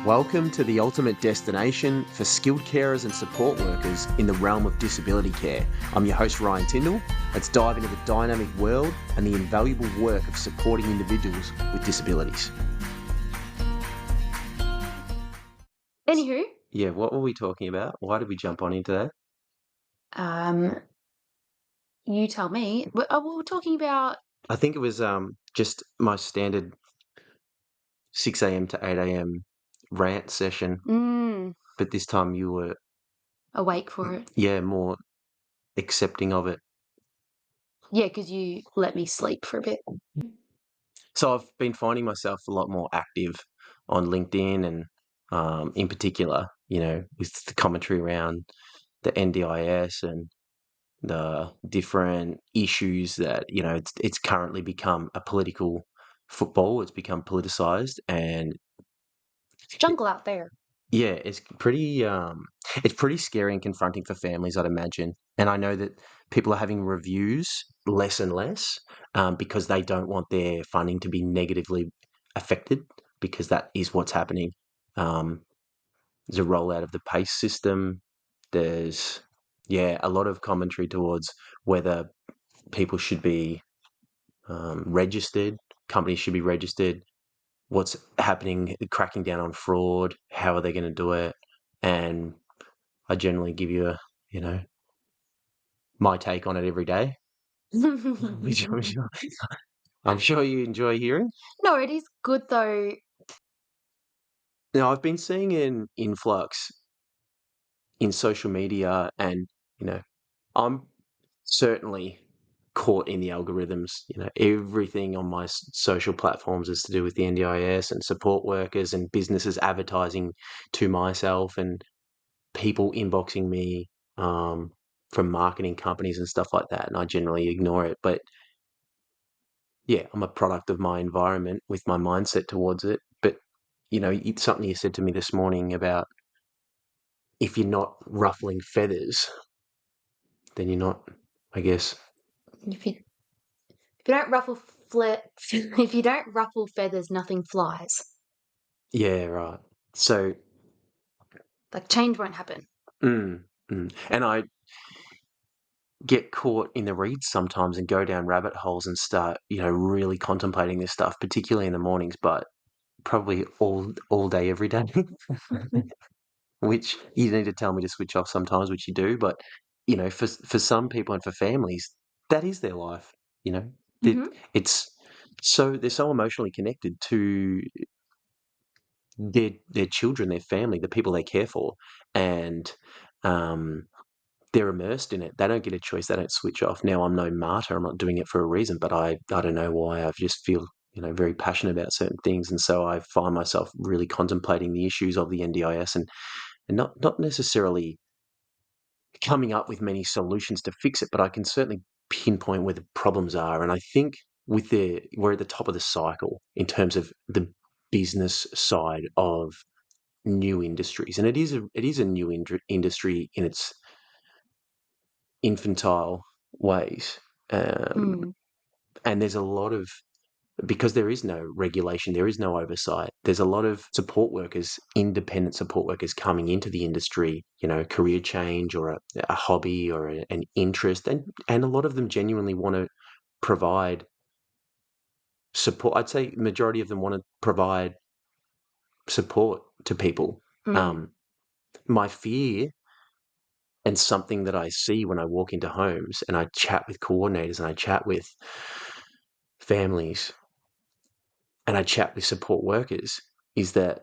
Welcome to the ultimate destination for skilled carers and support workers in the realm of disability care. I'm your host, Ryan Tyndall. Let's dive into the dynamic world and the invaluable work of supporting individuals with disabilities. Anywho. Yeah, what were we talking about? Why did we jump on into that? You tell me. We were talking about... I think it was just my standard 6 a.m. to 8 a.m. rant session. But this time you were... awake for it. Yeah, more accepting of it. Yeah, because you let me sleep for a bit. So I've been finding myself a lot more active on LinkedIn and in particular, with the commentary around the NDIS and the different issues that, it's currently become a political football. It's become politicized and Jungle out there. yeah, it's pretty scary and confronting for families, I'd imagine. And I know that people are having reviews less and less because they don't want their funding to be negatively affected because that is what's happening. There's a rollout of the PACE system. There's, a lot of commentary towards whether people should be registered, companies should be registered, what's happening, cracking down on fraud, how are they going to do it? And I generally give you my take on it every day, which I'm sure you enjoy hearing. No, it is good though. Now, I've been seeing an influx in social media and, I'm certainly caught in the algorithms. Everything on my social platforms is to do with the NDIS and support workers and businesses advertising to myself and people inboxing me from marketing companies and stuff like that, and I generally ignore it. But yeah, I'm a product of my environment with my mindset towards it. But it's something you said to me this morning about if you're not ruffling feathers, then you're not, I guess. If you don't ruffle if you don't ruffle feathers, nothing flies. Yeah, right. So, like, change won't happen. And I get caught in the reeds sometimes and go down rabbit holes and start, really contemplating this stuff, particularly in the mornings, but probably all day, every day. Which you need to tell me to switch off sometimes, which you do. But for some people and for families, that is their life. It's they're so emotionally connected to their children, their family, the people they care for, and they're immersed in it. They don't get a choice. They don't switch off. Now, I'm no martyr. I'm not doing it for a reason, but I don't know why. I just feel, very passionate about certain things. And so I find myself really contemplating the issues of the NDIS and not necessarily coming up with many solutions to fix it, but I can certainly pinpoint where the problems are. And I think we're at the top of the cycle in terms of the business side of new industries. And it is a new industry in its infantile ways. And there's a lot of, because there is no regulation, there is no oversight, there's a lot of support workers, independent support workers coming into the industry, career change or a hobby or an interest. And a lot of them genuinely want to provide support. I'd say majority of them want to provide support to people. My fear, and something that I see when I walk into homes and I chat with coordinators and I chat with families and I chat with support workers, is that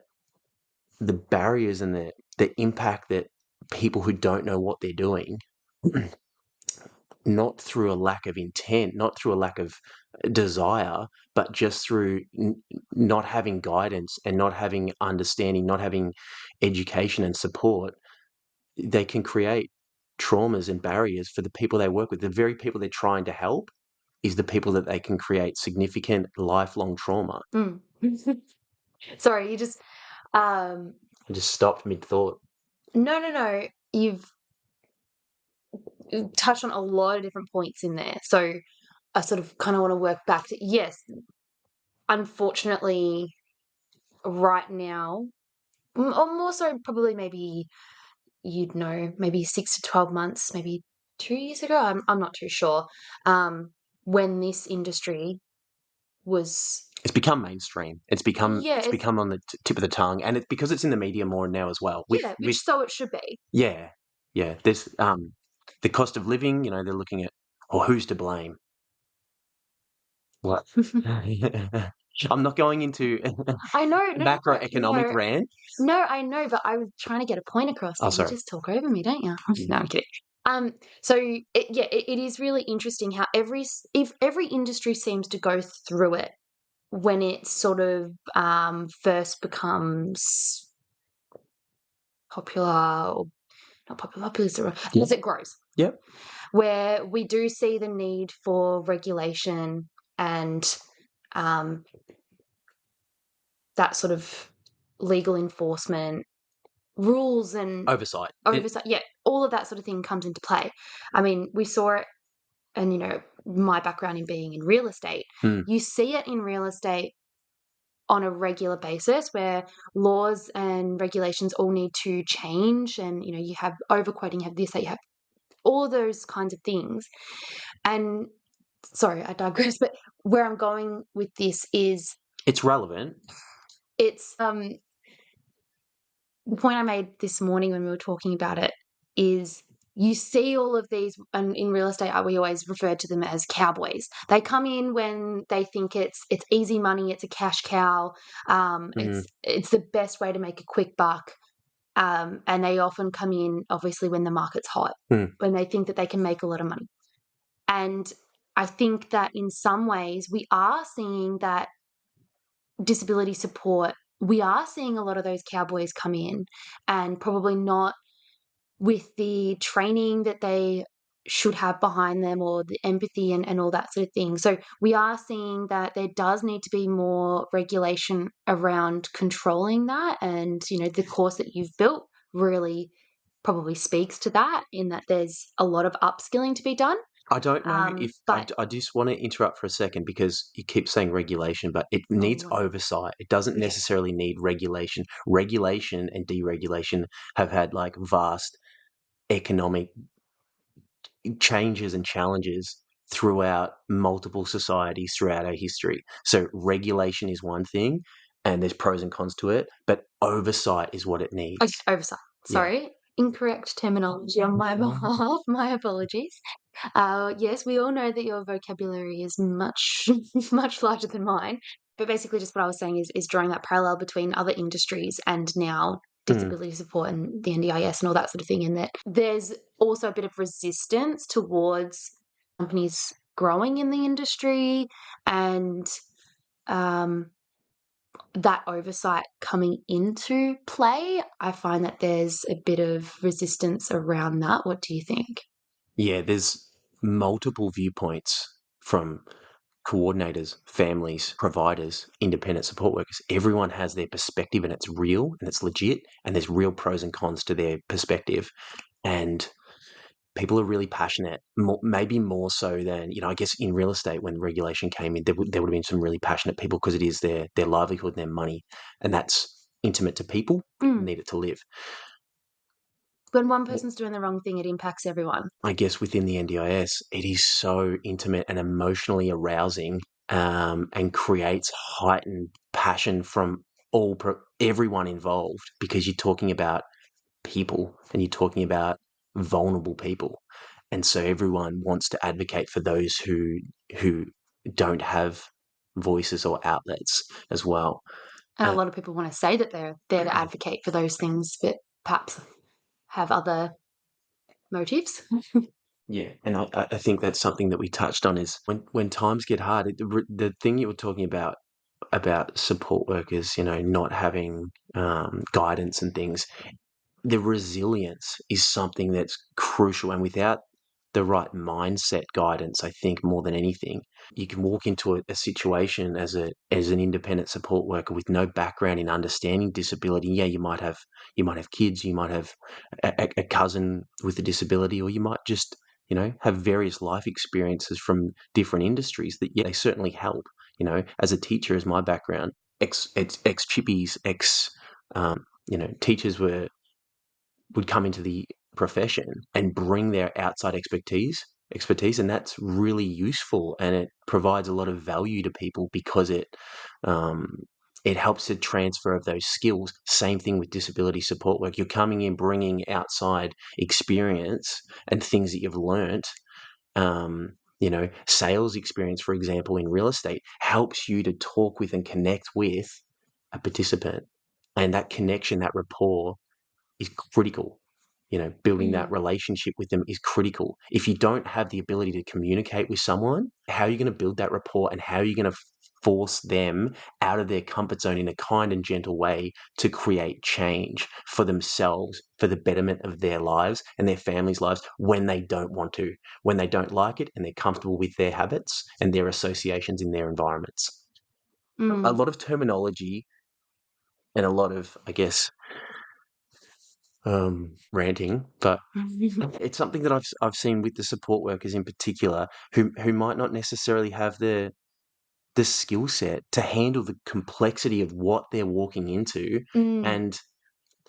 the barriers and the impact that people who don't know what they're doing, not through a lack of intent, not through a lack of desire, but just through not having guidance and not having understanding, not having education and support, they can create traumas and barriers for the people they work with. The very people they're trying to help is the people that they can create significant lifelong trauma. Sorry, you just... I just stopped mid-thought. No. You've touched on a lot of different points in there. So I sort of kind of want to work back to, yes, unfortunately, right now, or more so probably maybe you'd know maybe 6 to 12 months, maybe 2 years ago. I'm not too sure. When this industry was It's become mainstream. yeah, It's become on the tip of the tongue, and it's because it's in the media more now as well. yeah, With which so it should be. yeah, yeah. There's the cost of living. You know, they're looking at, or who's to blame. What? I'm not going into I know, no, no, macroeconomic no. rant. No, I know, but I was trying to get a point across, Oh, but you sorry. just talk over me, don't you? No, I'm kidding. So it is really interesting how if every industry seems to go through it when it sort of first becomes popular or not popular, popular is the wrong, Yeah. as it grows, Yep. where we do see the need for regulation and um, that sort of legal enforcement rules and Oversight. oversight. Yeah, all of that sort of thing comes into play. I mean, we saw it, and my background in being in real estate, Mm, you see it in real estate on a regular basis where laws and regulations all need to change, and you have overquoting, you have this, that, you have all those kinds of things. And sorry, I digress, but where I'm going with this is it's relevant. it's the point I made this morning when we were talking about it is you see all of these, and in real estate, we always refer to them as cowboys. They come in when they think it's easy money, it's a cash cow, Mm, it's the best way to make a quick buck, and they often come in obviously when the market's hot, mm. when they think that they can make a lot of money. And I think that in some ways we are seeing that disability support, we are seeing a lot of those cowboys come in and probably not with the training that they should have behind them or the empathy and all that sort of thing. So we are seeing that there does need to be more regulation around controlling that. And, the course that you've built really probably speaks to that, in that there's a lot of upskilling to be done. I don't know if But I just want to interrupt for a second because you keep saying regulation, but it needs oh, oversight. It doesn't yeah, necessarily need regulation. Regulation and deregulation have had like vast economic changes and challenges throughout multiple societies throughout our history. So regulation is one thing, and there's pros and cons to it, but oversight is what it okay, needs. oversight. Yeah. Sorry, incorrect terminology on my behalf. My apologies. Yes, we all know that your vocabulary is much, much larger than mine. But basically, just what I was saying is drawing that parallel between other industries and now Mm. disability support and the NDIS and all that sort of thing. In that there's also a bit of resistance towards companies growing in the industry and um, that oversight coming into play. I find that there's a bit of resistance around that. What do you think? Yeah, there's multiple viewpoints from coordinators, families, providers, independent support workers. Everyone has their perspective and it's real and it's legit and there's real pros and cons to their perspective. And people are really passionate, maybe more so than, I guess in real estate when regulation came in, there would have been some really passionate people because it is their livelihood, their money, and that's intimate to people who Mm. need it to live. When one person's doing the wrong thing, it impacts everyone. I guess within the NDIS, it is so intimate and emotionally arousing, and creates heightened passion from everyone involved because you're talking about people and you're talking about vulnerable people, and so everyone wants to advocate for those who don't have voices or outlets as well. And a Uh, lot of people want to say that they're there to advocate for those things, but perhaps have other motives. Yeah, and I think that's something that we touched on is when times get hard. The thing you were talking about support workers, not having guidance and things. The resilience is something that's crucial, and without the right mindset guidance, I think more than anything, you can walk into a situation as an independent support worker with no background in understanding disability. Yeah, you might have kids, you might have a cousin with a disability, or you might just have various life experiences from different industries that, yeah, they certainly help. As a teacher, as my background, ex chippies, ex teachers would come into the profession and bring their outside expertise, and that's really useful, and it provides a lot of value to people because um, it helps the transfer of those skills. Same thing with disability support work. You're coming in bringing outside experience and things that you've learnt. Sales experience, for example, in real estate helps you to talk with and connect with a participant, and that connection, that rapport is critical. Building that Mm, relationship with them is critical. If you don't have the ability to communicate with someone, how are you going to build that rapport, and how are you going to force them out of their comfort zone in a kind and gentle way to create change for themselves, for the betterment of their lives and their families' lives, when they don't want to, when they don't like it and they're comfortable with their habits and their associations in their environments? A mm. lot of terminology and a lot of, I guess, ranting, but it's something that I've seen with the support workers in particular, who might not necessarily have the skill set to handle the complexity of what they're walking into. Mm, And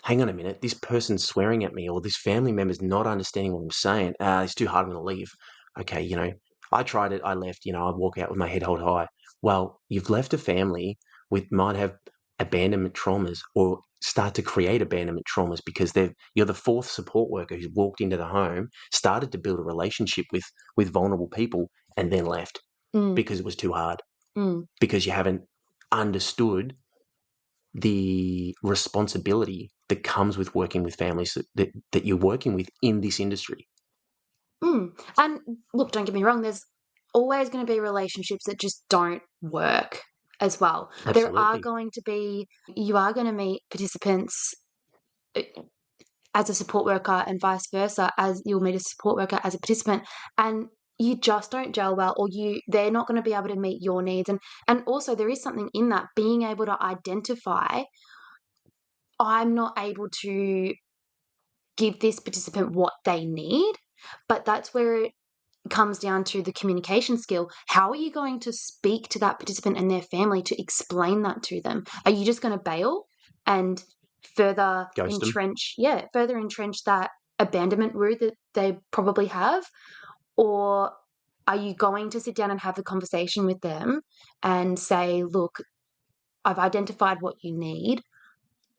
hang on a minute, this person's swearing at me, or this family member's not understanding what I'm saying. It's too hard, I'm going to leave. Okay, I tried it, I left. I walk out with my head held high. Well, you've left a family with might have abandonment traumas, or start to create abandonment traumas, because you're the fourth support worker who's walked into the home, started to build a relationship with vulnerable people, and then left mm, because it was too hard, mm. because you haven't understood the responsibility that comes with working with families that you're working with in this industry. And look, don't get me wrong, there's always going to be relationships that just don't work as well. Absolutely. You are going to meet participants uh, as a support worker and vice versa, as you'll meet a support worker as a participant, and you just don't gel well, or they're not going to be able to meet your needs. And also there is something in that, being able to identify, I'm not able to give this participant what they need. But that's where it comes down to the communication skill. How are you going to speak to that participant and their family to explain that to them? Are you just going to bail and Ghost them. further entrench that abandonment route that they probably have? Or are you going to sit down and have the conversation with them and say, look, I've identified what you need.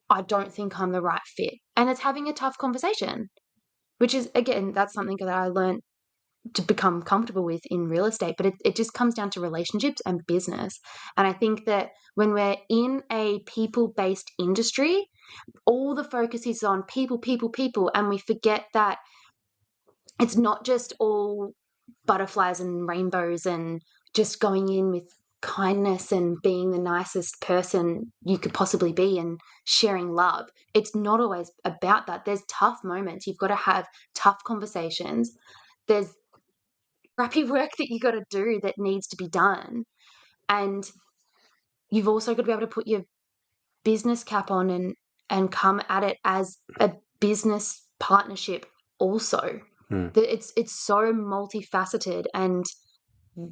I don't think I'm the right fit. And it's having a tough conversation, which is, again, that's something that I learned to become comfortable with in real estate. But it just comes down to relationships and business. And I think that when we're in a people based industry, all the focus is on people, people, people. And we forget that it's not just all butterflies and rainbows and just going in with kindness and being the nicest person you could possibly be and sharing love. It's not always about that. There's tough moments. You've got to have tough conversations. There's crappy work that you got to do that needs to be done. And you've also got to be able to put your business cap on and come at it as a business partnership also. Hmm. It's so multifaceted, and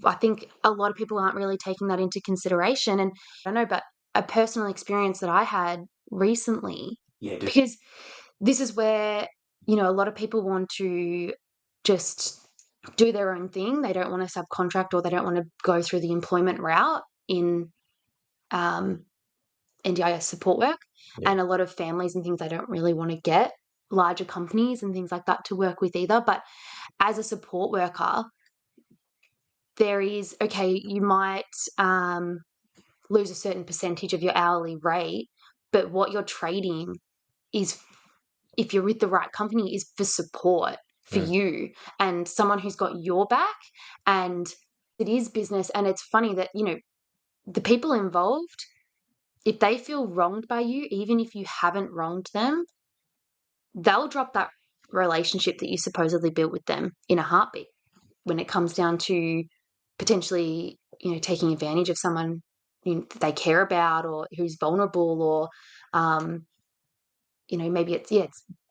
I think a lot of people aren't really taking that into consideration. And I don't know, but a personal experience that I had recently, Yeah. because this is where, a lot of people want to just do their own thing. They don't want to subcontract, or they don't want to go through the employment route in um, NDIS support work. Yeah. And a lot of families and things, they don't really want to get larger companies and things like that to work with either. But as a support worker, there is, okay, you might lose a certain percentage of your hourly rate, but what you're trading is, if you're with the right company, is for support for Hmm. you and someone who's got your back. And it is business. And it's funny that, the people involved, if they feel wronged by you, even if you haven't wronged them, they'll drop that relationship that you supposedly built with them in a heartbeat, when it comes down to potentially, taking advantage of someone that they care about, or who's vulnerable, or maybe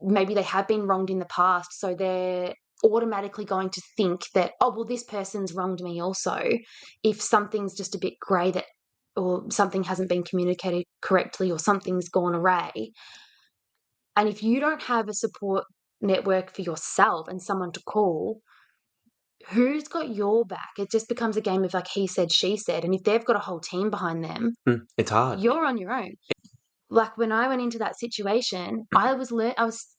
maybe they have been wronged in the past, so they're automatically going to think that, oh, well, this person's wronged me also, if something's just a bit grey, that, or something hasn't been communicated correctly, or something's gone awry. And if you don't have a support network for yourself and someone to call, who's got your back? It just becomes a game of like he said, she said. And if they've got a whole team behind them, It's hard. you're on your own. Like when I went into that situation, I was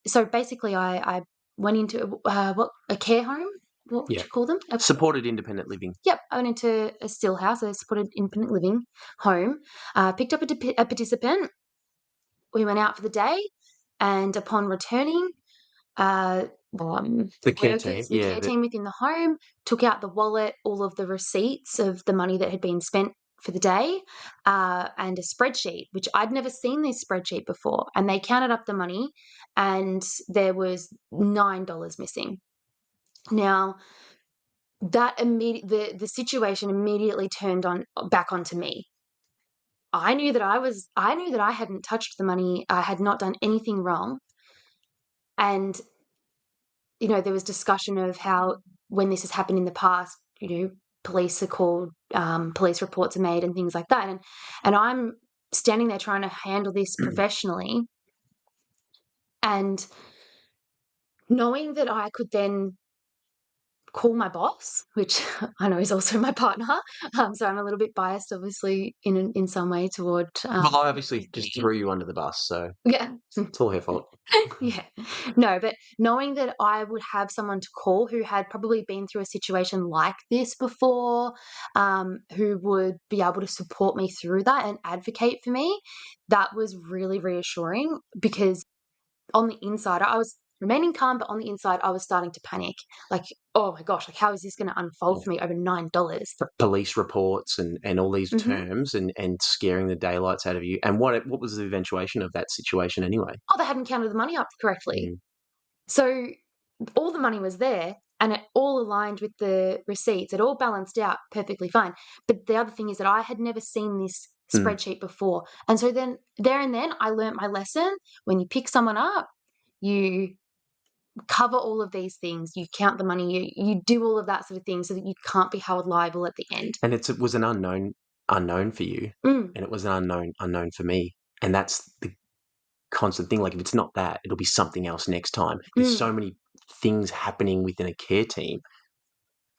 so basically I went into a care home. What would Yeah. you call them? Supported independent living. Yep, I went into a still house, a supported independent living home. Picked up a participant. We went out for the day, and upon returning, The care team, the care team within the home took out the wallet, all of the receipts of the money that had been spent for the day, and a spreadsheet, which I'd never seen this spreadsheet before. And they counted up the money, and there was $9 missing. Now, the situation immediately turned back onto me. I knew that I hadn't touched the money. I had not done anything wrong. And there was discussion of how when this has happened in the past, police are called, police reports are made and things like that. And I'm standing there trying to handle this professionally, and knowing that I could then call my boss, which I know is also my partner. So I'm a little bit biased, obviously, in some way toward. Well, I obviously just threw you under the bus, so Yeah, it's all her fault. yeah, no, but knowing that I would have someone to call who had probably been through a situation like this before, who would be able to support me through that and advocate for me, that was really reassuring, because on the inside, I was remaining calm, but on the inside, I was starting to panic. Like, oh my gosh, like how is this going to unfold for me over $9? Police reports and all these Mm-hmm. terms and scaring the daylights out of you. And what was the eventuation of that situation anyway? Oh, they hadn't counted the money up correctly. Mm. So all the money was there, and it all aligned with the receipts. It all balanced out perfectly fine. But the other thing is that I had never seen this spreadsheet before. And so then there and then I learnt my lesson. When you pick someone up, you cover all of these things, you count the money, you do all of that sort of thing so that you can't be held liable at the end. And it was an unknown for you, and it was an unknown for me. And that's the constant thing. Like if it's not that, it'll be something else next time. There's so many things happening within a care team.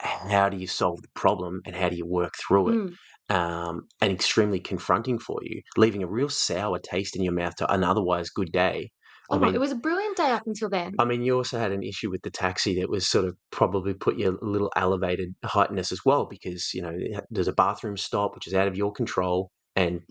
How do you solve the problem and how do you work through it? And extremely confronting for you, leaving a real sour taste in your mouth to an otherwise good day. Oh, it was a brilliant day up until then. I mean, you also had an issue with the taxi that was sort of probably put you a little elevated heighteness as well, because there's a bathroom stop which is out of your control, and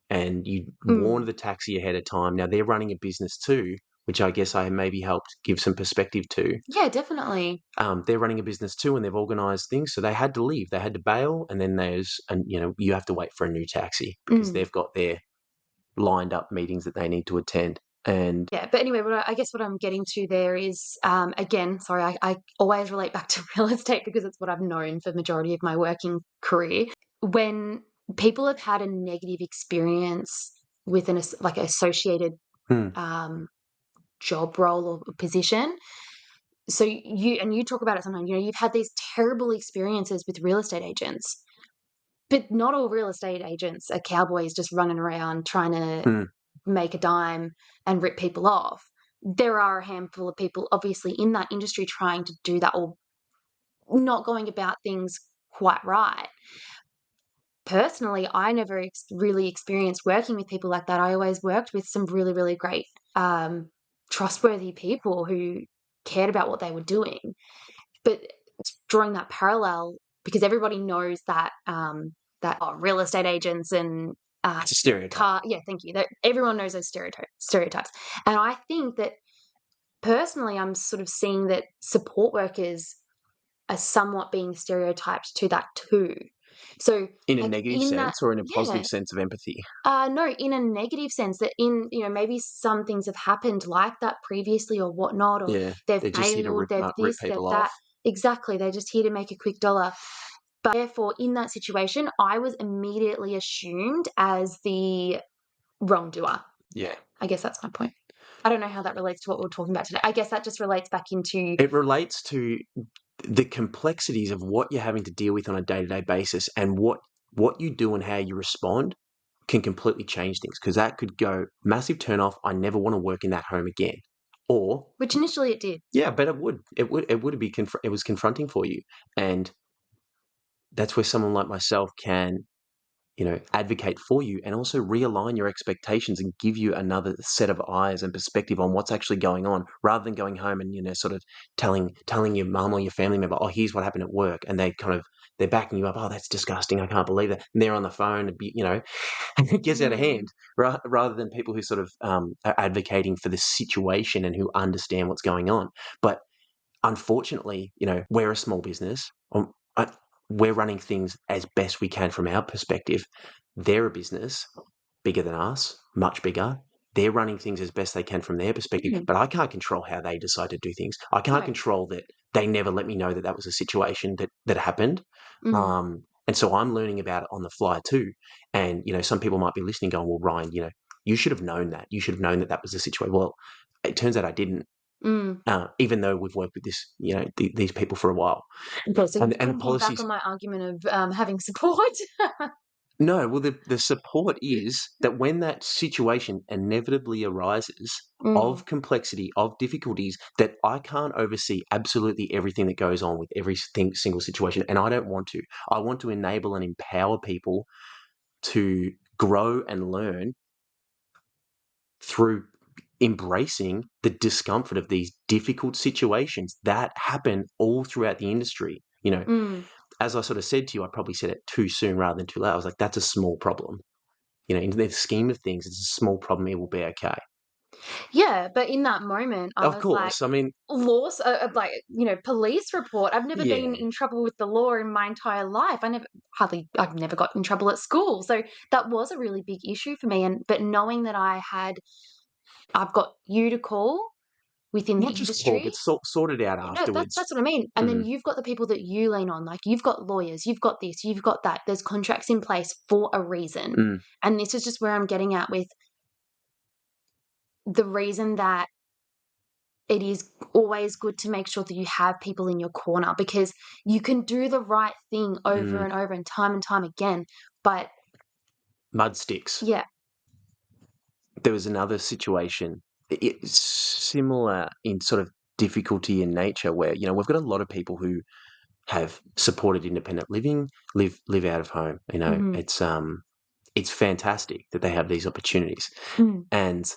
you warned the taxi ahead of time. Now they're running a business too, which I guess I maybe helped give some perspective to. Yeah, definitely. They're running a business too, and they've organised things, so they had to leave. They had to bail, and then you have to wait for a new taxi because they've got their lined up meetings that they need to attend. And yeah, but anyway, I guess what I'm getting to there is, again, sorry, I always relate back to real estate because it's what I've known for the majority of my working career. When people have had a negative experience with an associated job role or position, so you talk about it sometimes, you've had these terrible experiences with real estate agents, but not all real estate agents are cowboys just running around trying to make a dime and rip people off. There are a handful of people obviously in that industry trying to do that, or not going about things quite right. Personally, I never really experienced working with people like that. I always worked with some really, really great, trustworthy people who cared about what they were doing. But drawing that parallel, because everybody knows that real estate agents and it's a stereotype. yeah, thank you. That everyone knows those stereotypes, and I think that personally, I'm sort of seeing that support workers are somewhat being stereotyped to that too. So In a like, negative sense or in a positive sense of empathy? no, in a negative sense, that maybe some things have happened like that previously or whatnot, or Yeah, they've they're just here to bailed, they've rip this, they've people that. off. Exactly, they're just here to make a quick dollar. But therefore, in that situation, I was immediately assumed as the wrongdoer. Yeah. I guess that's my point. I don't know how that relates to what we're talking about today. I guess that just relates back into... It relates to the complexities of what you're having to deal with on a day-to-day basis, and what you do and how you respond can completely change things, because that could go massive turn off. I never want to work in that home again. Or Which initially it did. yeah, but it was confronting for you. And that's where someone like myself can, advocate for you and also realign your expectations and give you another set of eyes and perspective on what's actually going on, rather than going home and, sort of telling your mum or your family member, oh, here's what happened at work. And they're backing you up. Oh, that's disgusting. I can't believe that. And they're on the phone, and it gets out of hand, rather than people who sort of are advocating for the situation and who understand what's going on. But unfortunately, we're a small business. I, we're running things as best we can from our perspective. They're a business bigger than us, much bigger. They're running things as best they can from their perspective, but I can't control how they decide to do things. I can't No. control that they never let me know that that was a situation that happened. And so I'm learning about it on the fly too. And, some people might be listening going, well, Ryan, you should have known that. You should have known that that was the situation. Well, it turns out I didn't. Mm. Even though we've worked with these people for a while. Okay, so you And the couldn't pull back policies. on my argument of having support. No, well, the support is that when that situation inevitably arises Mm. of complexity, of difficulties, that I can't oversee absolutely everything that goes on with every single situation, and I don't want to. I want to enable and empower people to grow and learn through embracing the discomfort of these difficult situations that happen all throughout the industry. Mm. As I sort of said to you, I probably said it too soon rather than too late. I was like, that's a small problem. In the scheme of things, it's a small problem. It will be okay. Yeah, but in that moment, I Of was like, course. I mean, laws, like, police report. I've never been yeah, in trouble with the law in my entire life. I've never got in trouble at school. So that was a really big issue for me. But knowing that I've got you to call within the not just call, industry. but sorted out No, afterwards. that's what I mean. And then Mm, you've got the people that you lean on. Like you've got lawyers, you've got this, you've got that. There's contracts in place for a reason. mm, And this is just where I'm getting at with the reason that it is always good to make sure that you have people in your corner, because you can do the right thing over mm. and over and time again. But Mud sticks. yeah. There was another situation, similar in sort of difficulty in nature, where we've got a lot of people who have supported independent living, live out of home. Hmm. It's fantastic that they have these opportunities. Mm. And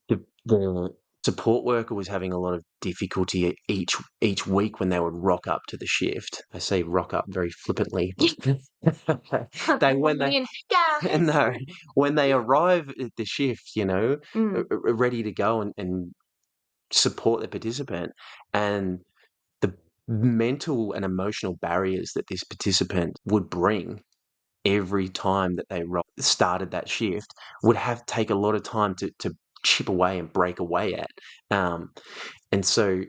the support worker was having a lot of difficulty each week when they would rock up to the shift. I say rock up very flippantly. they when Walking they in, guys. no when they arrive at the shift, Mm. ready to go and support the participant, and the mental and emotional barriers that this participant would bring every time that they started that shift would have take a lot of time to chip away and break away at. And so,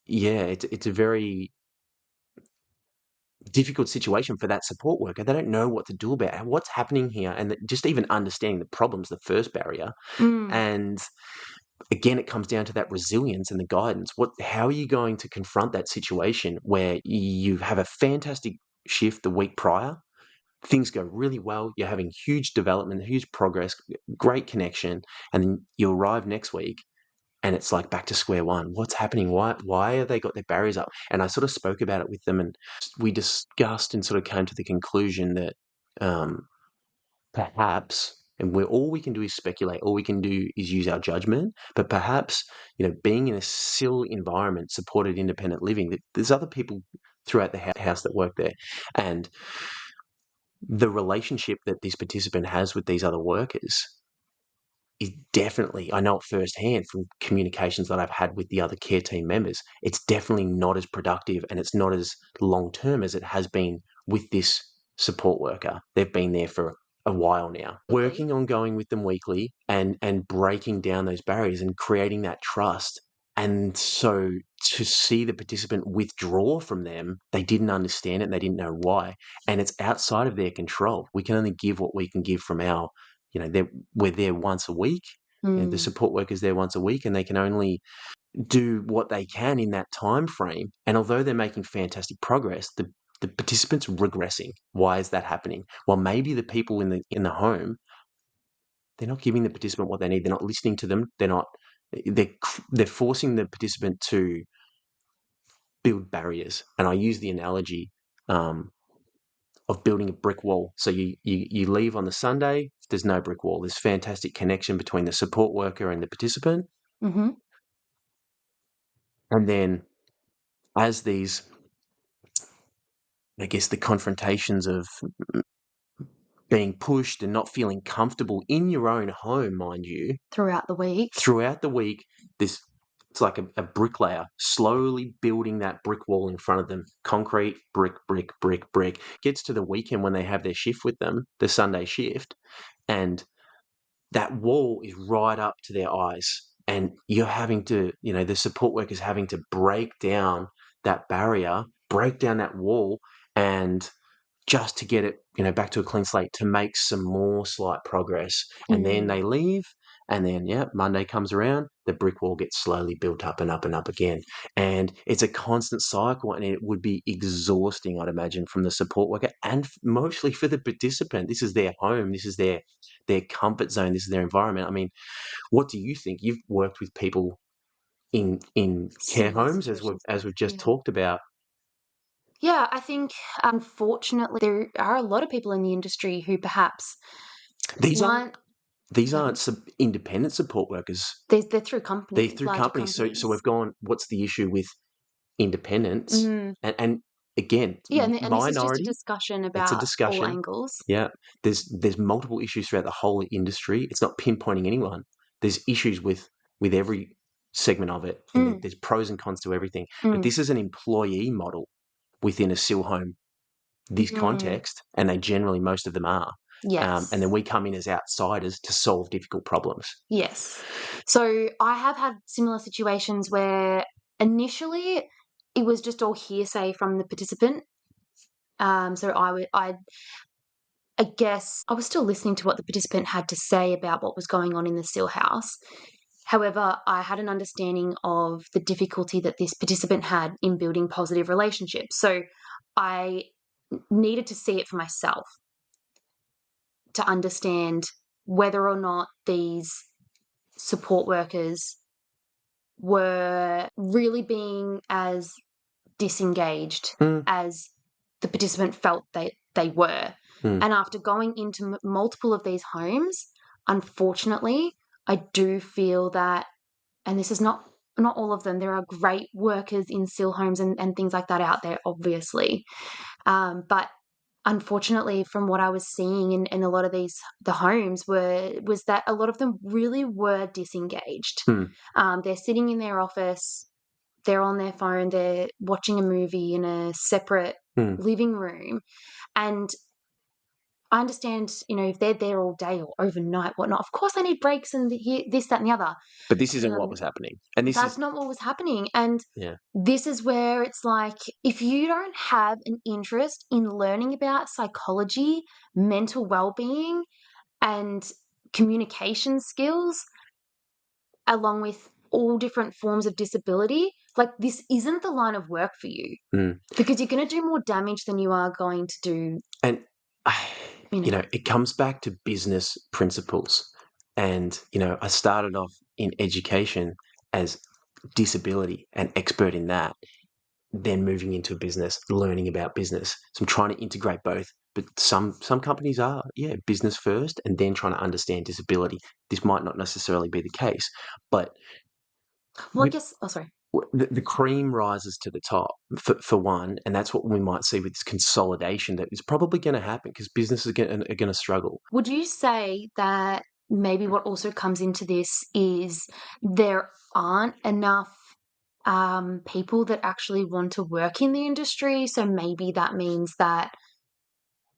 yeah, it's a very difficult situation for that support worker. They don't know what to do about it, what's happening here, and just even understanding the problems, the first barrier. Mm. And again, it comes down to that resilience and the guidance. How are you going to confront that situation where you have a fantastic shift the week prior? Things go really well. You're having huge development, huge progress, great connection, and then you arrive next week, and it's like back to square one. What's happening? Why have they got their barriers up? And I sort of spoke about it with them, and we discussed and sort of came to the conclusion that um, perhaps, and all we can do is speculate. All we can do is use our judgment. But perhaps, being in a still environment, supported independent living, that there's other people throughout the house that work there, and the relationship that this participant has with these other workers is definitely, I know it firsthand from communications that I've had with the other care team members, it's definitely not as productive and it's not as long term as it has been with this support worker. They've been there for a while now, Absolutely. working on going with them weekly and breaking down those barriers and creating that trust. And so to see the participant withdraw from them, they didn't understand it and they didn't know why. And it's outside of their control. We can only give what we can give from our, we're there once a week. The Mm. support worker's there once a week, and they can only do what they can in that time frame. And although they're making fantastic progress, the the participant's regressing. Why is that happening? Well, maybe the people in the home, they're not giving the participant what they need. They're not listening to them. They're forcing the participant to build barriers. And I use the analogy of building a brick wall. So you leave on the Sunday, there's no brick wall. There's fantastic connection between the support worker and the participant. Mm-hmm. And then as these, I guess, the confrontations of being pushed and not feeling comfortable in your own home, mind you, Throughout the week, this it's like a bricklayer slowly building that brick wall in front of them. Concrete, brick, brick, brick, brick. Gets to the weekend when they have their shift with them, the Sunday shift, and that wall is right up to their eyes. And you're having to, the support worker's having to break down that barrier, break down that wall, and just to get it, back to a clean slate, to make some more slight progress. And then they leave, and then, Monday comes around, the brick wall gets slowly built up and up and up again. And it's a constant cycle, and it would be exhausting, I'd imagine, from the support worker and mostly for the participant. This is their home. This is their comfort zone. This is their environment. I mean, what do you think? You've worked with people in care similar homes, situations. as we've just Yeah. talked about. Yeah, I think unfortunately there are a lot of people in the industry who perhaps These aren't aren't. these Pardon? aren't independent support workers. They're through They're companies, through larger companies. So companies. we've gone, what's the issue with independence? Mm. And again, Yeah, and this is just a minority. discussion It's a about all discussion. angles. Yeah, there's multiple issues throughout the whole industry. It's not pinpointing anyone. There's issues with every segment of it, and Mm. there's pros and cons to everything. But Mm. this is an employee model within a SIL home, this Mm. context, and they generally, most of them are. And then Yes. we come in as outsiders to solve difficult problems. Yes. So I have had similar situations where initially it was just all hearsay from the participant. So I guess I was still listening to what the participant had to say about what was going on in the still house. However, I had an understanding of the difficulty that this participant had in building positive relationships. So I needed to see it for myself to understand whether or not these support workers were really being as disengaged Mm, as the participant felt they were. mm. And after going into multiple of these homes, unfortunately, I do feel that, and this is not all of them, there are great workers in SIL homes and things like that out there, obviously. But unfortunately, from what I was seeing in a lot of the homes was that a lot of them really were disengaged. Hmm. They're sitting in their office, they're on their phone, they're watching a movie in a separate Hmm. living room. And I understand, if they're there all day or overnight, whatnot, of course they need breaks and this, that, and the other. But this isn't what Um, was happening. And this that's is, not what was happening. And yeah. this is where it's like, if you don't have an interest in learning about psychology, mental well-being, and communication skills, along with all different forms of disability, like this isn't the line of work for you Mm. because you're going to do more damage than you are going to do, And, you know. it comes back to business principles. And, I started off in education as disability and expert in that, then moving into a business, learning about business. So I'm trying to integrate both. But some companies are, business first and then trying to understand disability. This might not necessarily be the case, but Well, I guess, oh, sorry. the cream rises to the top for one, and that's what we might see with this consolidation that is probably going to happen because businesses are going to struggle. Would you say that maybe what also comes into this is there aren't enough people that actually want to work in the industry? So maybe that means that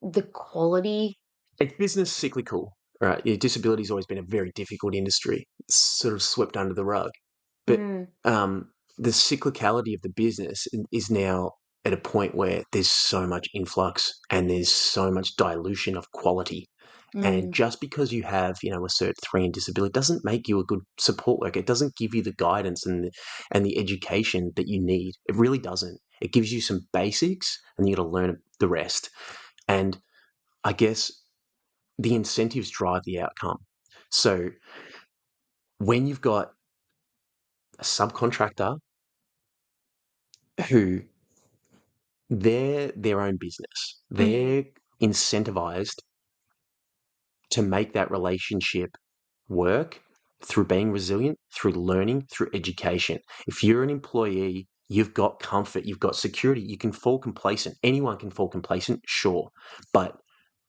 the quality. It's business cyclical, right? Yeah, disability's always been a very difficult industry. It's sort of swept under the rug. But Mm, the cyclicality of the business is now at a point where there's so much influx and there's so much dilution of quality. And mm, just because you have, a Cert 3 in disability doesn't make you a good support worker. It doesn't give you the guidance and the education that you need. It really doesn't. It gives you some basics, and you got to learn the rest. And I guess the incentives drive the outcome. So when you've got a subcontractor who they're their own business, they're incentivized to make that relationship work through being resilient, through learning, through education. If you're an employee, you've got comfort, you've got security, you can fall complacent. Anyone can fall complacent, sure. But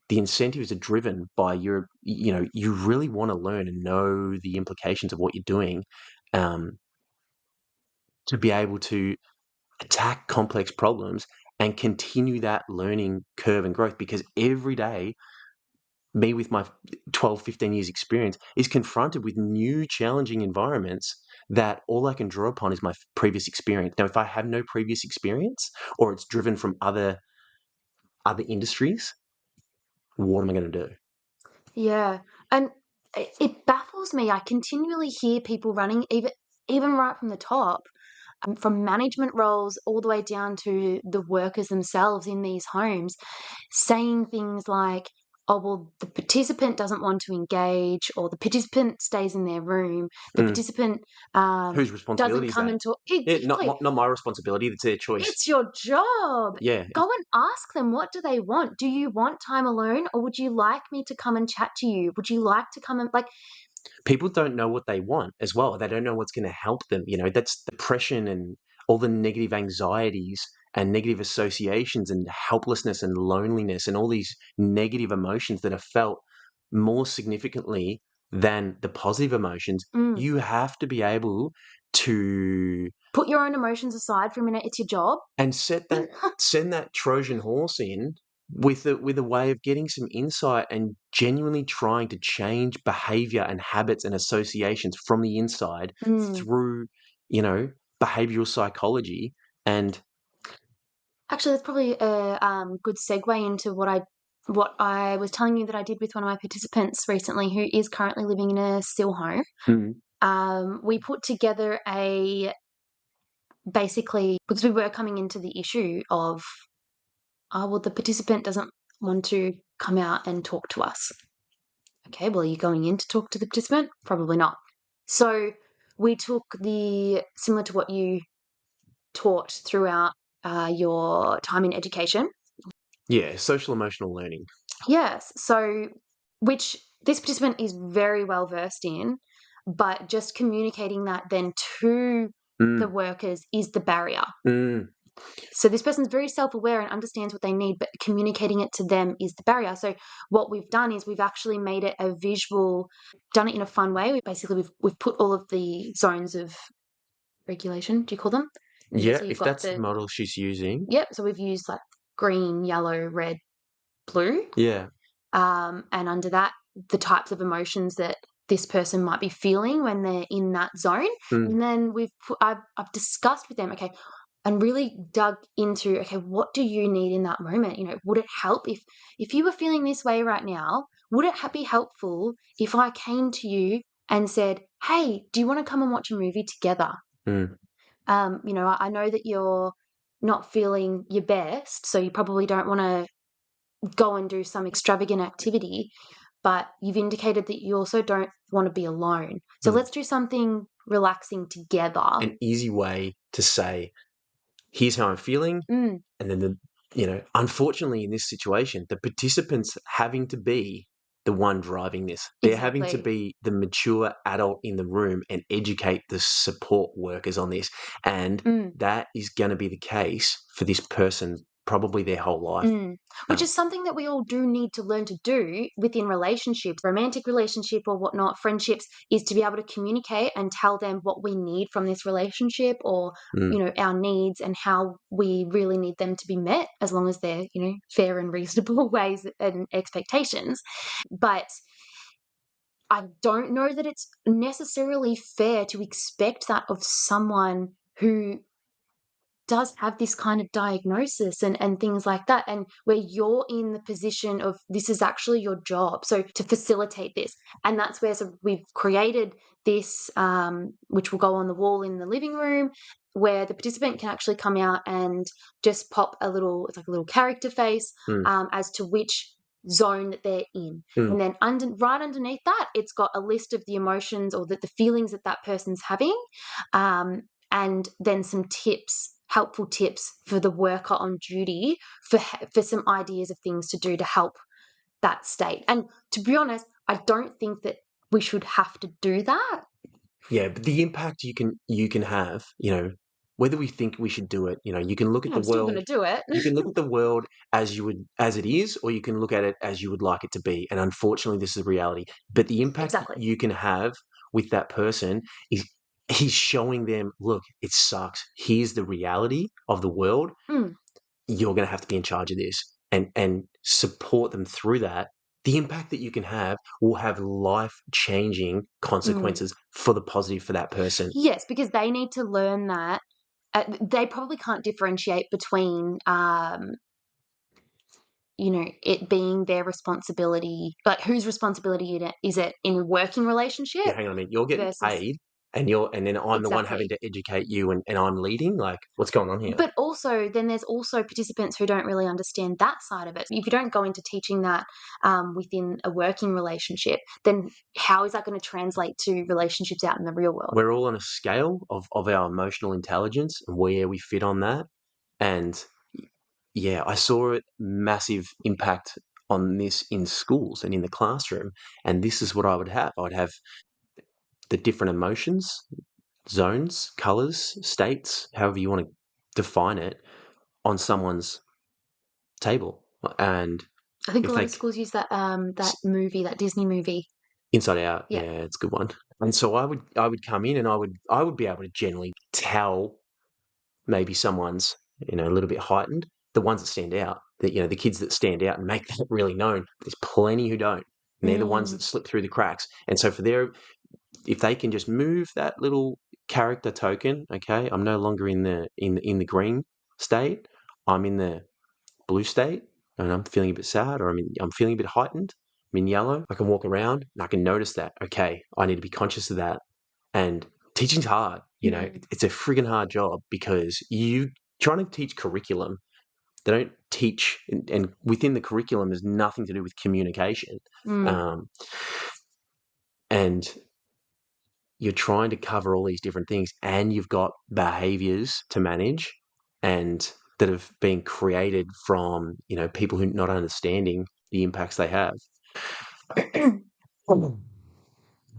the incentives are driven by you really want to learn and know the implications of what you're doing, um, to be able to attack complex problems and continue that learning curve and growth, because every day me with my 12, 15 years experience is confronted with new challenging environments that all I can draw upon is my previous experience. Now, if I have no previous experience or it's driven from other industries, what am I going to do? Yeah, and it baffles me. I continually hear people running, even right from the top, from management roles all the way down to the workers themselves in these homes, saying things like, "Oh, well, the participant doesn't want to engage, or the participant stays in their room. The Mm. participant Whose doesn't responsibility is come that? and talk." Yeah, Exactly. not my responsibility. It's their choice. It's your job. Yeah, Go and ask them, what do they want? Do you want time alone, or would you like me to come and chat to you? Would you like to come and like, people don't know what they want as well. They don't know what's going to help them. That's depression and all the negative anxieties and negative associations and helplessness and loneliness and all these negative emotions that are felt more significantly than the positive emotions. mm, You have to be able to put your own emotions aside for a minute? It's your job. and send that Trojan horse in with a way of getting some insight and genuinely trying to change behavior and habits and associations from the inside Mm. through, behavioral psychology. And Actually, that's probably a good segue into what I was telling you that I did with one of my participants recently, who is currently living in a still home. mm, We put together a basically because we were coming into the issue of, oh, well, the participant doesn't want to come out and talk to us. Okay, well, are you going in to talk to the participant? Probably not. So we took the similar to what you taught throughout your time in education. yeah, social emotional learning. Yes. So, which this participant is very well versed in, but just communicating that then to the Mm, workers is the barrier. mm, So this person's very self-aware and understands what they need, but communicating it to them is the barrier. So what we've done is we've actually made it a visual, done it in a fun way. We've put all of the zones of regulation. Do you call them? yeah, So you've if got that's the the model she's using. yep. So we've used like green, yellow, red, blue, Yeah. and under that, the types of emotions that this person might be feeling when they're in that zone. Mm, And then I've discussed with them, okay, and really dug into, okay, what do you need in that moment? Would it help if you were feeling this way right now? Would it be helpful if I came to you and said, "Hey, do you want to come and watch a movie together?" mm, I know that you're not feeling your best, so you probably don't want to go and do some extravagant activity, but you've indicated that you also don't want to be alone. So mm. let's do something relaxing together. An easy way to say, here's how I'm feeling. Mm, And then unfortunately in this situation, the participants having to be the one driving this. They're having to exactly. be the mature adult in the room and educate the support workers on this. And Mm. that is going to be the case for this person probably their whole life. Mm. Which Um, is something that we all do need to learn to do within relationships, romantic relationship or whatnot, friendships, is to be able to communicate and tell them what we need from this relationship, or, mm, our needs and how we really need them to be met, as long as they're, fair and reasonable ways and expectations. But I don't know that it's necessarily fair to expect that of someone who does have this kind of diagnosis and things like that, and where you're in the position of this is actually your job, so to facilitate this. And that's where, so we've created this, which will go on the wall in the living room, where the participant can actually come out and just pop it's like a little character face Mm. as to which zone that they're in. Mm. And then right underneath that, it's got a list of the emotions or the feelings that that person's having, and then some helpful tips for the worker on duty for some ideas of things to do to help that state. And to be honest, I don't think that we should have to do that. Yeah, but the impact you can have, whether we think we should do it, you can look at the I'm still world. going to do it. You can look at the world as it is, or you can look at it as you would like it to be. And unfortunately, this is reality. But the impact Exactly. you can have with that person is he's showing them, look, it sucks. Here's the reality of the world. Mm, You're going to have to be in charge of this, and support them through that. The impact that you can have will have life changing mm. consequences for the positive for that person. Yes, because they need to learn that. They probably can't differentiate between, it being their responsibility, like whose responsibility is it in a working Yeah, relationship hang on a minute. You're getting versus paid, and then I'm the one having exactly. to educate you, and I'm leading. Like, what's going on here? But also, then there's also participants who don't really understand that side of it. If you don't go into teaching that within a working relationship, then how is that going to translate to relationships out in the real world? We're all on a scale of our emotional intelligence and where we fit on that. And yeah, I saw it massive impact on this in schools and in the classroom. And this is what I would have. I would have the different emotions, zones, colors, states, however you want to define it, on someone's table. And I think a if lot they of schools use that Disney movie. Inside Out, Yeah. yeah, it's a good one. And so I would come in and I would be able to generally tell maybe someone's, a little bit heightened. The ones that stand out, the kids that stand out and make that really known. There's plenty who don't. And they're the ones Mm, that slip through the cracks. And so if they can just move that little character token, okay, I'm no longer in the green state. I'm in the blue state and I'm feeling a bit sad, or I'm feeling a bit heightened. I'm in yellow. I can walk around and I can notice that. Okay, I need to be conscious of that. And teaching's hard. mm, It's a friggin' hard job because you trying to teach curriculum. They don't teach, and within the curriculum, there's nothing to do with communication. mm. Um, and you're trying to cover all these different things, and you've got behaviors to manage, and that have been created from people who not understanding the impacts they have.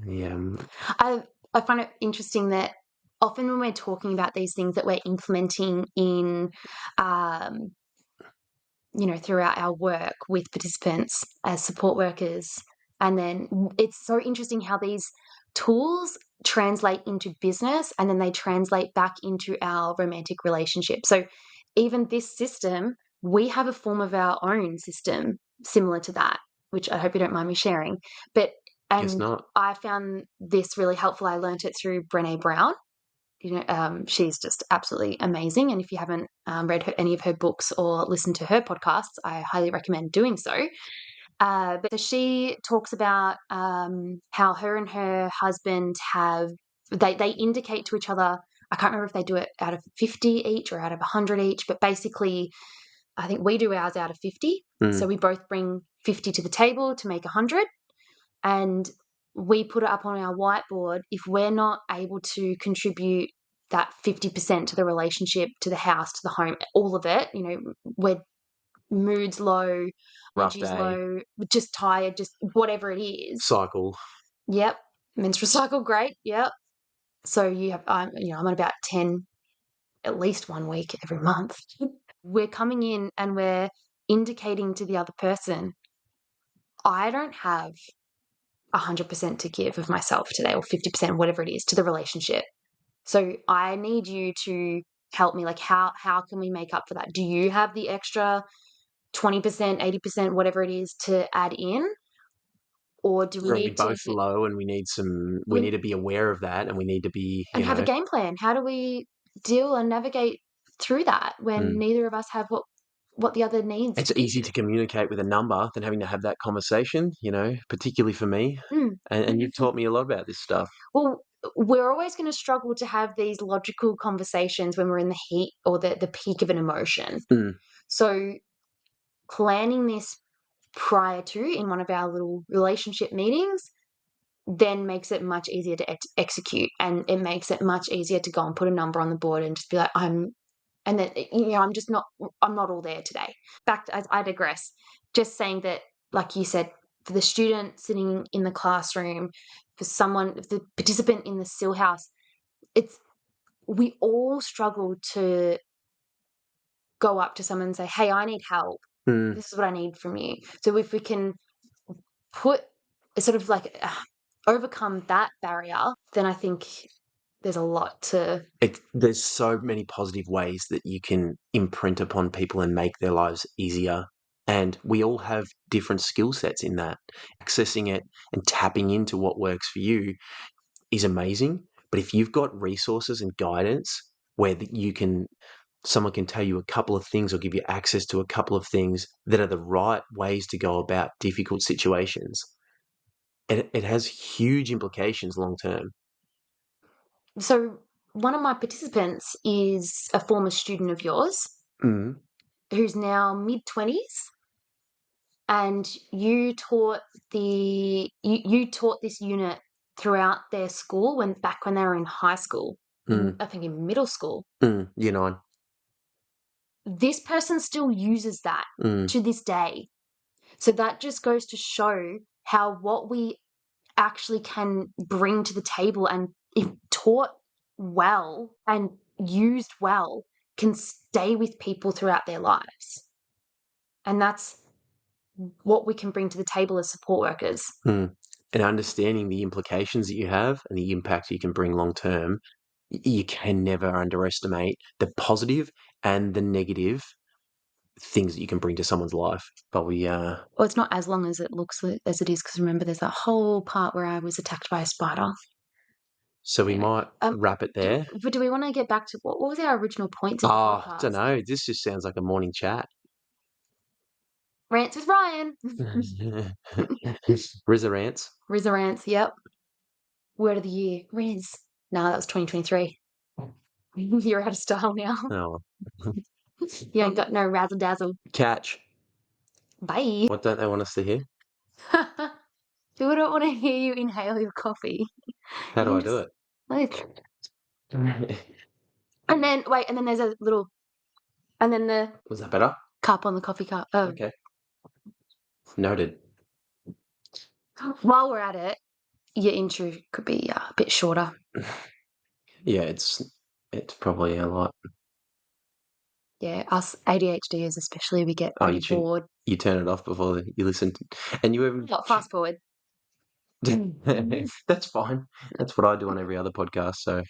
Yeah, I I find it interesting that often when we're talking about these things that we're implementing in, um, throughout our work with participants as support workers, and then it's so interesting how these tools translate into business and then they translate back into our romantic relationship. So even this system, we have a form of our own system similar to that, which I hope you don't mind me sharing. But guess and not. I found this really helpful. I learnt it through Brené Brown. She's just absolutely amazing. And if you haven't any of her books or listened to her podcasts, I highly recommend doing so. But she talks about how her and her husband they indicate to each other. I can't remember if they do it out of 50 each or out of 100 each, but basically, I think we do ours out of 50. So Mm. we both bring 50 to the table to make 100, and we put it up on our whiteboard. If we're not able to contribute that 50% to the relationship, to the house, to the home, all of it, we're moods low, Rough energy's day, low, just tired, just whatever it is. cycle. Yep. Menstrual cycle, great. Yep. So I'm at about 10, at least 1 week every month. We're coming in and we're indicating to the other person, I don't have 100% to give of myself today, or 50%, whatever it is, to the relationship. So I need you to help me. Like, how can we make up for that? Do you have the extra 20%, 80%, whatever it is, to add in? Or do we Are we need to both low, and we need to be aware of that, and we need to be, have a game plan? How do we deal and navigate through that when mm. neither of us have what the other needs It's to be? easy to communicate with a number than having to have that conversation, particularly for me. Mm. And you've taught me a lot about this stuff. Well, we're always going to struggle to have these logical conversations when we're in the heat or the peak of an emotion. So planning this prior to in one of our little relationship meetings then makes it much easier to execute, and it makes it much easier to go and put a number on the board and just be like, I'm not all there today. Back to, I digress. Just saying that, like you said, for the student sitting in the classroom, for the participant in the SIL house, we all struggle to go up to someone and say, hey, I need help. This is what I need from you. So if we can put sort of like overcome that barrier, then I think there's a lot to. There's so many positive ways that you can imprint upon people and make their lives easier. And we all have different skill sets in that. Accessing it and tapping into what works for you is amazing. But if you've got resources and guidance where someone can tell you a couple of things or give you access to a couple of things that are the right ways to go about difficult situations, it has huge implications long term. So one of my participants is a former student of yours who's now mid-20s, and you taught this unit throughout their school back when they were in high school, I think in middle school. Year 9. This person still uses that to this day. So that just goes to show how what we actually can bring to the table, and if taught well and used well, can stay with people throughout their lives. And that's what we can bring to the table as support workers. And understanding the implications that you have and the impact you can bring long term, you can never underestimate the positive and the negative things that you can bring to someone's life. But well, it's not as long as it looks as it is, because remember, there's that whole part where I was attacked by a spider. So we might wrap it there. But do we want to get back to what was our original points of the podcast? I don't know. This just sounds like a morning chat. Rants with Ryan. Rizza Rants. Rizza Rants, yep. Word of the year, Riz. No, that was 2023. You're out of style now. Oh. You ain't got no razzle dazzle. Catch. Bye. What don't they want us to hear? People don't want to hear you inhale your coffee. How do I do it? Like, and then there's a little, and then the Was that better? cup on the coffee cup. Oh, okay. Noted. While we're at it, your intro could be a bit shorter. Yeah, it's probably a lot. Yeah, us ADHDers especially, we get pretty bored. You turn it off before you listen, and you even fast forward. That's fine. That's what I do on every other podcast. So